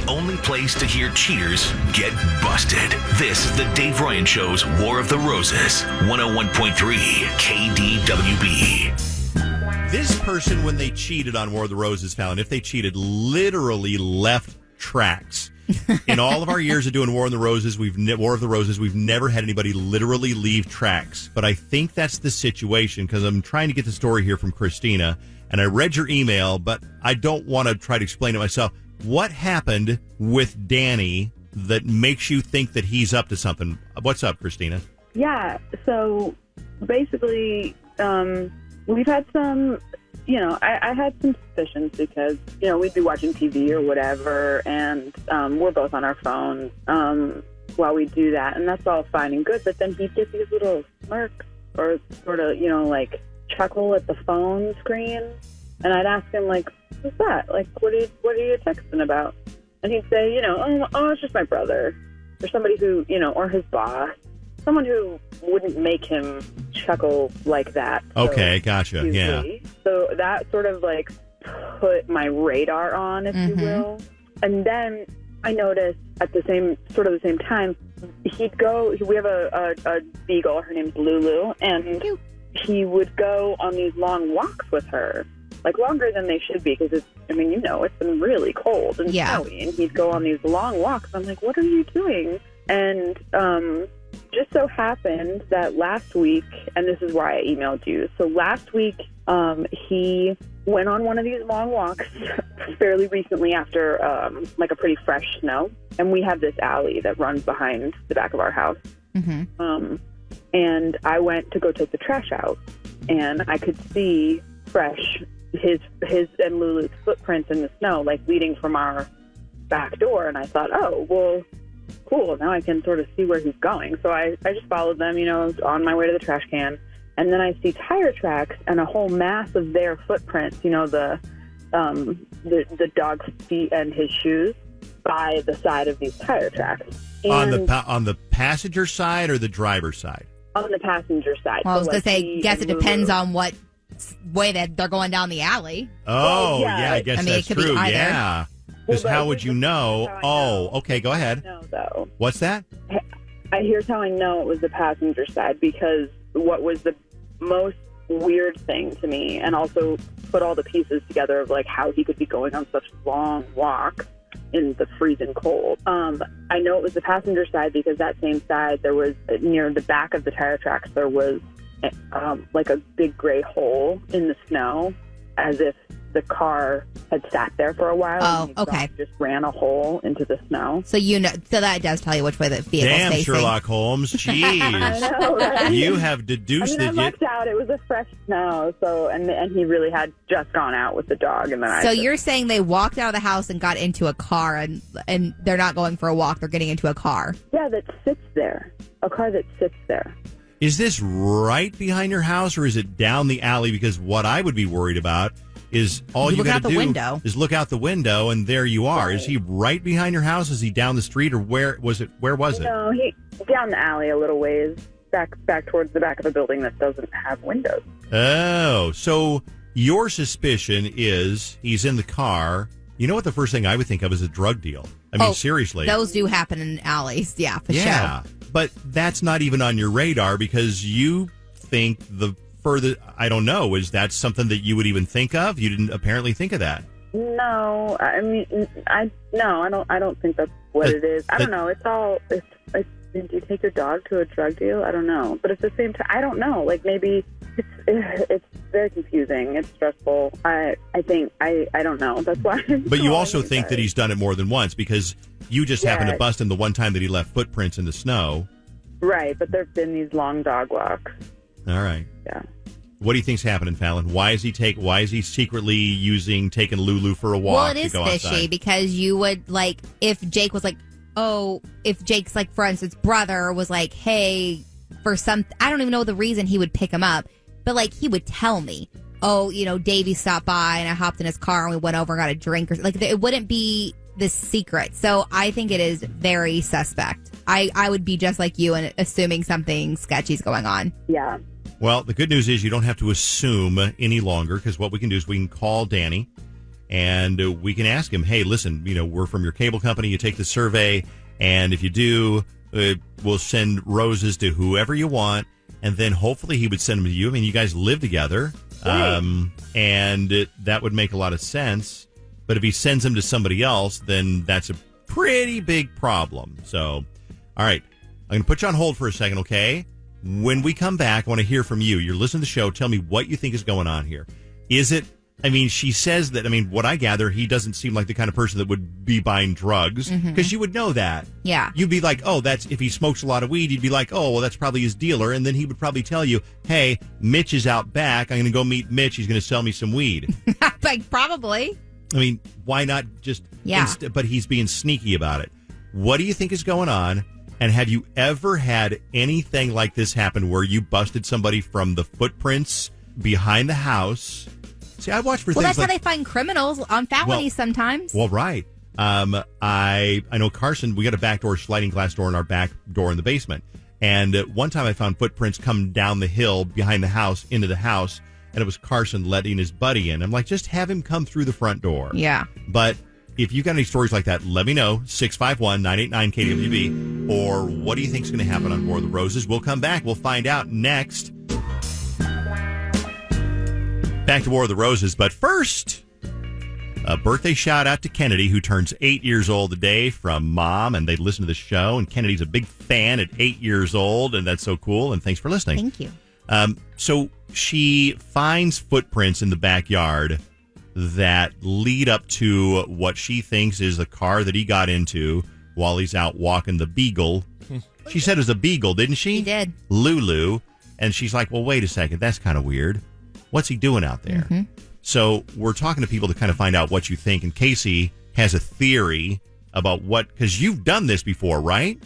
only place to hear cheaters get busted. This is the Dave Ryan Show's War of the Roses, 101.3 KDWB. This person, when they cheated on War of the Roses, Fallon, if they cheated, literally left tracks. In all of our years of doing War of the Roses, we've never had anybody literally leave tracks. But I think that's the situation, because I'm trying to get the story here from Christina, and I read your email, but I don't want to try to explain it myself. What happened with Danny that makes you think that he's up to something? What's up, Christina? Yeah, so basically, we've had some, I had some suspicions because, we'd be watching TV or whatever, and we're both on our phones while we do that, and that's all fine and good, but then he'd get these little smirks or sort of, chuckle at the phone screen, and I'd ask him, like, what's that? Like, what are you texting about? And he'd say, oh, it's just my brother, or somebody who, or his boss, someone who wouldn't make him chuckle like that. Okay, gotcha, easily. Yeah. So that sort of, like, put my radar on, if you will. And then I noticed at the same time, he'd go, we have a beagle, her name's Lulu, and he would go on these long walks with her, like longer than they should be, because it's been really cold and snowy, and he'd go on these long walks. I'm like, what are you doing? And just so happened that last week, and this is why I emailed you, so last week he went on one of these long walks fairly recently after a pretty fresh snow, and we have this alley that runs behind the back of our house. And I went to go take the trash out, and I could see fresh his and Lulu's footprints in the snow, like leading from our back door. And I thought, oh, well, cool. Now I can sort of see where he's going. So I just followed them, on my way to the trash can. And then I see tire tracks and a whole mass of their footprints, the dog's feet and his shoes by the side of these tire tracks. And on the passenger side or the driver's side? On the passenger side. Well, I was going to say, guess it depends on what way that they're going down the alley. Oh, yeah, I guess that's true. Yeah. Because how would you know? Oh, okay, go ahead. No, though. What's that? Here's how I know it was the passenger side, because what was the most weird thing to me, and also put all the pieces together of, like, how he could be going on such long walks in the freezing cold. I know it was the passenger side because that same side, there was, near the back of the tire tracks, there was like a big gray hole in the snow, as if the car had sat there for a while. Oh, and okay. Just ran a hole into the snow. So so that does tell you which way the vehicle's Damn, facing. Sherlock Holmes. Jeez. I know, right? You have deduced I looked out. It was a fresh snow, so and he really had just gone out with the dog. And then you're saying they walked out of the house and got into a car, and they're not going for a walk; they're getting into a car. Yeah, that sits there. A car that sits there. Is this right behind your house, or is it down the alley? Because what I would be worried about is all you got to do is look out the window, and there you are. Right. Is he right behind your house? Is he down the street, or where was it? No, he down the alley a little ways, back towards the back of a building that doesn't have windows. Oh, so your suspicion is he's in the car. You know what the first thing I would think of is a drug deal. I mean, seriously. Those do happen in alleys, for sure. Yeah, but that's not even on your radar, because you think I don't know, is that something that you would even think of? You didn't apparently think of that. No, I mean, I don't think that's what it is. I don't know. Do you take your dog to a drug deal? I don't know. But at the same time, I don't know. Like, maybe it's very confusing. It's stressful. I think, I don't know. That's why. But you also think that he's done it more than once, because you just happened to bust him the one time that he left footprints in the snow. Right, but there have been these long dog walks. All right. Yeah. What do you think's happening, Fallon? Why is he secretly taking Lulu for a walk? Well, it is to go fishy outside? Because you would, like, if Jake was like, if Jake's, like, for instance, brother was like, hey, for some, I don't even know the reason he would pick him up, but, like, he would tell me, Davey stopped by and I hopped in his car and we went over and got a drink, or like, it wouldn't be this secret. So I think it is very suspect. I would be just like you and assuming something sketchy's going on. Yeah. Well, the good news is you don't have to assume any longer, because what we can do is we can call Danny and we can ask him, hey, listen, we're from your cable company. You take the survey, and if you do, we'll send roses to whoever you want, and then hopefully he would send them to you. I mean, you guys live together, and that would make a lot of sense. But if he sends them to somebody else, then that's a pretty big problem. So, all right, I'm going to put you on hold for a second, okay? When we come back, I want to hear from you. You're listening to the show. Tell me what you think is going on here. Is it, she says that, what I gather, he doesn't seem like the kind of person that would be buying drugs, because you would know that. Yeah. You'd be like, oh, that's, if he smokes a lot of weed, you'd be like, oh, well, that's probably his dealer. And then he would probably tell you, hey, Mitch is out back. I'm going to go meet Mitch. He's going to sell me some weed. Probably. Why not just, but he's being sneaky about it. What do you think is going on? And have you ever had anything like this happen where you busted somebody from the footprints behind the house? See, I watch for things that's like... how they find criminals on felonies sometimes. Well, right. I know Carson, we got a back door, sliding glass door in our back door in the basement. And one time I found footprints come down the hill behind the house, into the house, and it was Carson letting his buddy in. I'm like, just have him come through the front door. Yeah. But if you've got any stories like that, let me know, 651-989-KWB, or what do you think is going to happen on War of the Roses? We'll come back. We'll find out next. Back to War of the Roses, but first, a birthday shout out to Kennedy, who turns 8 years old today, from Mom, and they listen to the show, and Kennedy's a big fan at 8 years old, and that's so cool, and thanks for listening. Thank you. So she finds footprints in the backyard that lead up to what she thinks is a car that he got into while he's out walking the beagle. She said it was a beagle, didn't she? She did. Lulu. And she's like, well, wait a second. That's kind of weird. What's he doing out there? Mm-hmm. So we're talking to people to kind of find out what you think. And Casey has a theory about because you've done this before, right?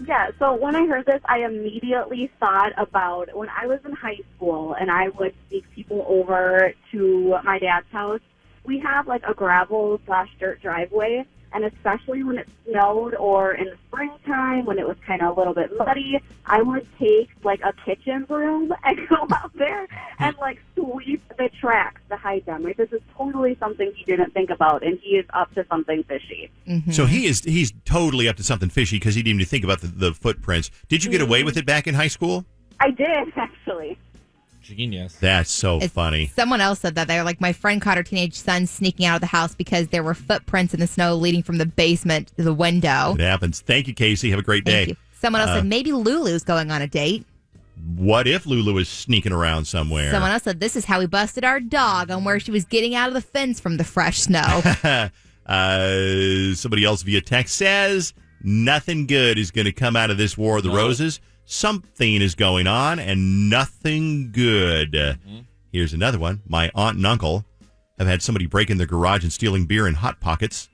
Yeah, so when I heard this, I immediately thought about when I was in high school and I would take people over to my dad's house. We have like a gravel/dirt driveway, and especially when it snowed or in the springtime when it was kind of a little bit muddy, I would take like a kitchen broom and go out there and like sweep the tracks to hide them. Like, this is totally something he didn't think about, and he is up to something fishy. Mm-hmm. So he's totally up to something fishy because he didn't even think about the footprints. Did you get away with it back in high school? I did, actually. Genius. That's so funny. Someone else said that. They're like, my friend caught her teenage son sneaking out of the house because there were footprints in the snow leading from the basement to the window. It happens. Thank you, Casey. Have a great day. Thank you. Someone else said maybe Lulu's going on a date. What if Lulu is sneaking around somewhere? Someone else said this is how we busted our dog on where she was getting out of the fence from the fresh snow. Somebody else via text says nothing good is going to come out of this War of the Roses. Something is going on and nothing good. Mm-hmm. Here's another one. My aunt and uncle have had somebody break in their garage and stealing beer in Hot Pockets.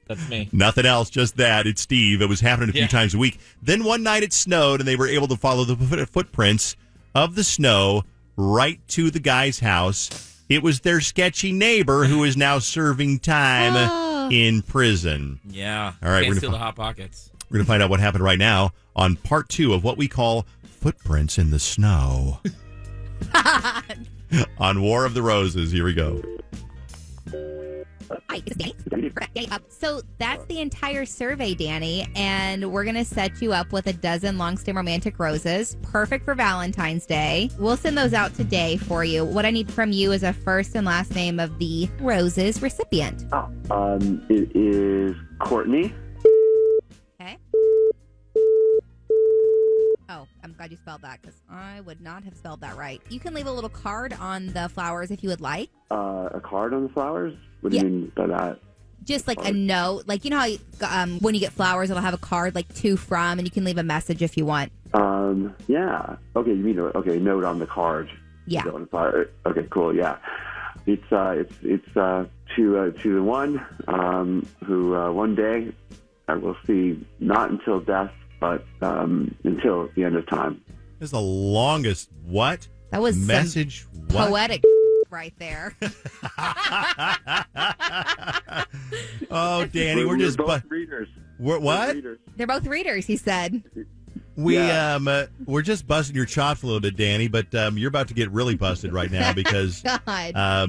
That's me. Nothing else, just that. It's Steve. It was happening a few times a week. Then one night it snowed, and they were able to follow the footprints of the snow right to the guy's house. It was their sketchy neighbor who is now serving time in prison. Yeah. All right, Can't steal the Hot Pockets. We're going to find out what happened right now on part 2 of what we call Footprints in the Snow. On War of the Roses. Here we go. Hi, it's Danny. So that's the entire survey, Danny, and we're going to set you up with a dozen long-stem romantic roses, perfect for Valentine's Day. We'll send those out today for you. What I need from you is a first and last name of the roses recipient. It is Courtney. Okay. Oh, I'm glad you spelled that because I would not have spelled that right. You can leave a little card on the flowers if you would like. A card on the flowers? What do you mean by that? Just like a note. Like, you know how when you get flowers, it'll have a card like to, from, and you can leave a message if you want. Yeah. Okay, you mean, note on the card. Yeah. On the flower. Okay, cool, yeah. It's to the one who one day I will see not until death, but until the end of time. This is the longest what? That was message. What? Poetic right there. Oh, Danny, we're just both readers. We're what? Readers. They're both readers, he said. We're just busting your chops a little bit, Danny, but you're about to get really busted right now because God. I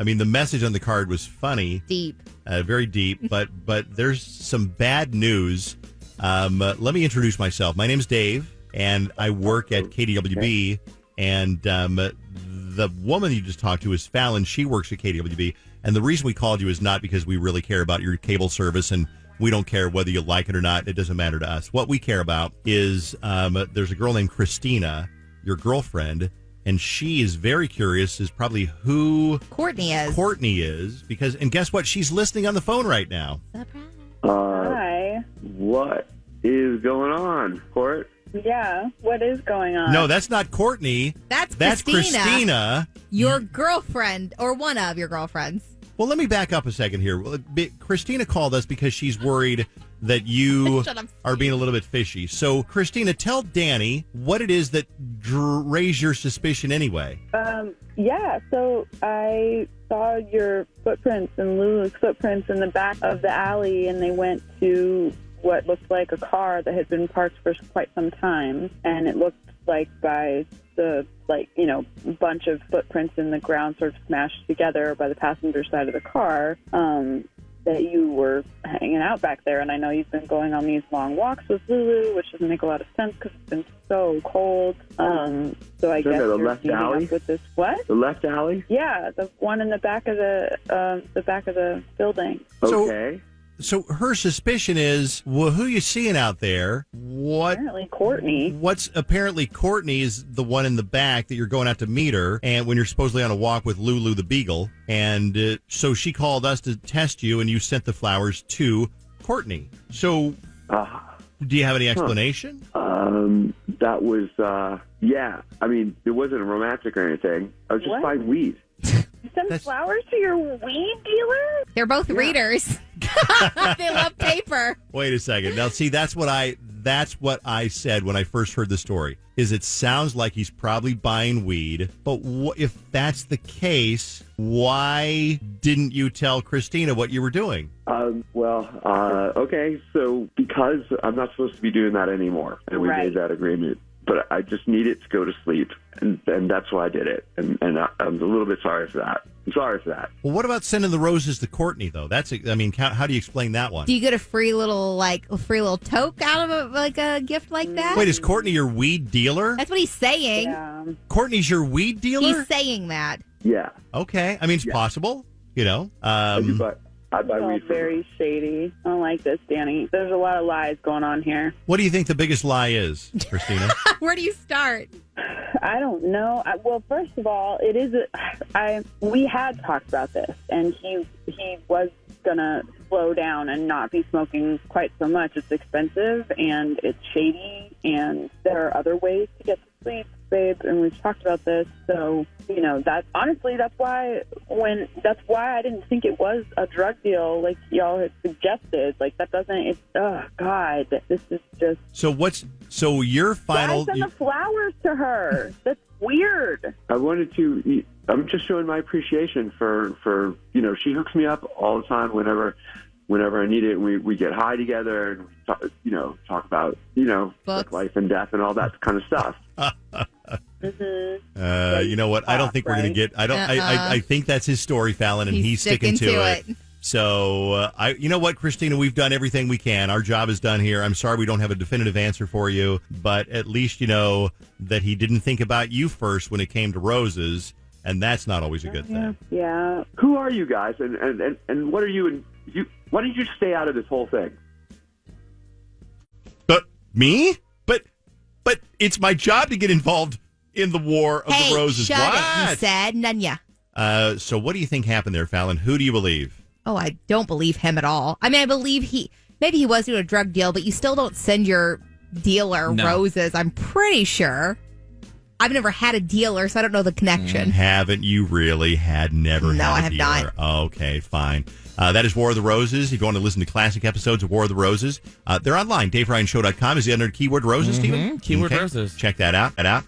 mean, the message on the card was funny, Deep. very deep, but there's some bad news. Let me introduce myself. My name's Dave, and I work at KDWB, and the woman you just talked to is Fallon. She works at KDWB, and the reason we called you is not because we really care about your cable service, and we don't care whether you like it or not. It doesn't matter to us. What we care about is there's a girl named Christina, your girlfriend, and she is very curious is probably who Courtney is. Because, and guess what? She's listening on the phone right now. Surprise. Hi. What is going on, Court? Yeah, what is going on? No, that's not Courtney. That's Christina. Your girlfriend, or one of your girlfriends. Well, let me back up a second here. Christina called us because she's worried that you Shut up. are being a little bit fishy. So, Christina, tell Danny what it is that raised your suspicion anyway. Yeah, so I saw your footprints and Lulu's footprints in the back of the alley, and they went to what looked like a car that had been parked for quite some time, and it looked like by the bunch of footprints in the ground sort of smashed together by the passenger side of the car, that you were hanging out back there. And I know you've been going on these long walks with Lulu, which doesn't make a lot of sense because it's been so cold. So I guess the you're left meeting alley? up with this. What? The left alley? Yeah, the one in the back of the building. Okay. So her suspicion is, well, who you seeing out there? Apparently Courtney. What's apparently Courtney is the one in the back that you're going out to meet her, and when you're supposedly on a walk with Lulu the Beagle, and so she called us to test you, and you sent the flowers to Courtney. So, do you have any explanation? That was, yeah. I mean, it wasn't romantic or anything. I was just What? buying weed. You sent flowers to your weed dealer? They're both readers. They love paper. Wait a second. Now, see, that's what I said when I first heard the story. Is it sounds like he's probably buying weed, but if that's the case, why didn't you tell Christina what you were doing? Okay, so because I'm not supposed to be doing that anymore, and we made that agreement, but I just needed to go to sleep, and that's why I did it, and I'm a little bit sorry for that. I'm sorry for that. Well, what about sending the roses to Courtney, though? How do you explain that one? Do you get a free little toke out of a gift like that? Wait, is Courtney your weed dealer? That's what he's saying. Yeah. Courtney's your weed dealer? He's saying that. Yeah. Okay. I mean, it's possible, you know. I buy It's all weed from very shady. I don't like this, Danny. There's a lot of lies going on here. What do you think the biggest lie is, Christina? Where do you start? I don't know. Well, first of all, it is. We had talked about this, and he was gonna slow down and not be smoking quite so much. It's expensive and it's shady, and there are other ways to get to sleep, babe. And we've talked about this, so that's why I didn't think it was a drug deal like y'all had suggested. Like that doesn't. It's God. This is just. So your final. Why send the flowers to her? That's weird. I wanted to. I'm just showing my appreciation for she hooks me up all the time whenever I need it. And we get high together and we talk about Books. life and death and all that kind of stuff. You know what? I don't think we're going to get. I think that's his story, Fallon, and he's sticking to it. So, you know what, Christina? We've done everything we can. Our job is done here. I'm sorry we don't have a definitive answer for you, but at least you know that he didn't think about you first when it came to roses, and that's not always a good thing. Yeah. Who are you guys, and what are you? And why don't you stay out of this whole thing? But me? But it's my job to get involved in the War of the Roses. Shut it, he said. Nunya. So what do you think happened there, Fallon? Who do you believe? Oh, I don't believe him at all. I mean, I believe maybe he was doing a drug deal, but you still don't send your dealer roses, I'm pretty sure. I've never had a dealer, so I don't know the connection. Haven't you really never had a dealer? No, I have not. Okay, fine. That is War of the Roses. If you want to listen to classic episodes of War of the Roses, they're online. DaveRyanShow.com. Is the under keyword roses, Steven? Keyword roses. Check that out.